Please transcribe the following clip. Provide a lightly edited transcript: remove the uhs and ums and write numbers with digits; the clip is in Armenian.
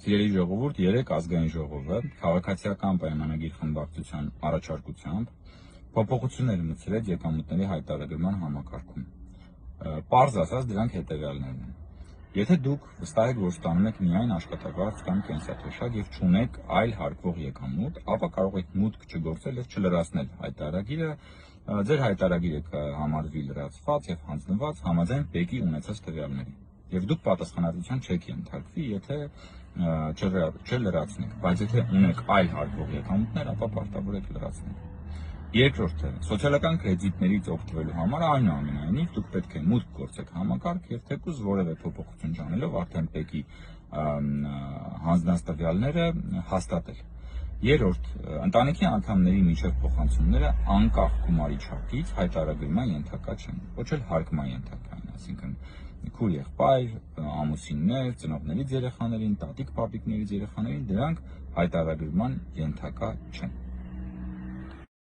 Սիրելի ժողովուրդ, 3 ազգային ժողովը քաղաքացիական պայմանագիր խմբակցության առաջարկությամբ փոփոխություններ մտցրեց եկամուտների հայտարարման համակարգում։ Պարզ ասած, դրանք հետևյալներն են։ Եթե դուք վստահ եք, որ ստանում եք միայն աշխատավարձ կամ կենսաթոշակ եւ չունեք այլ հարկվող եկամուտ, ապա կարող եք մուտք չգործել եւ չլրացնել հայտարարագիրը։ Ձեր հայտարարագիրը կհամարվի լրացված եւ հանձնված համաձայն ՊԵԿ-ի ունեցած տվյալների։ Եվ դուք պատասխանատվության չեք ենթարկվի, եթե չլրացնեք, բայց եթե ունեք այլ հարկվող եկամուտներ, ապա պարտավոր եք լրացնել։ Երկրորդը, սոցիալական կրեդիտներից օգտվելու համար այնուամենայնիվ դուք պետք է մուտք գործեք համակարգ եւ թեկուզ որևէ փոփոխություն չանելով արդեն ՊԵԿ-ի հանձնած տվյալները հաստատել։ Երրորդ, ընտանիքի անդամների միջև փոխանցումները անկախ գումարի չափից հայտարարման ենթակա չեն, ոչ էլ հարկման ենթակա են, այսինքն քույր եղբայր, ամուսիններ, ծնողներից երեխաներին, տատիկ-պապիկներից երեխաներին, դրանք հայտարարման ենթակա չեն։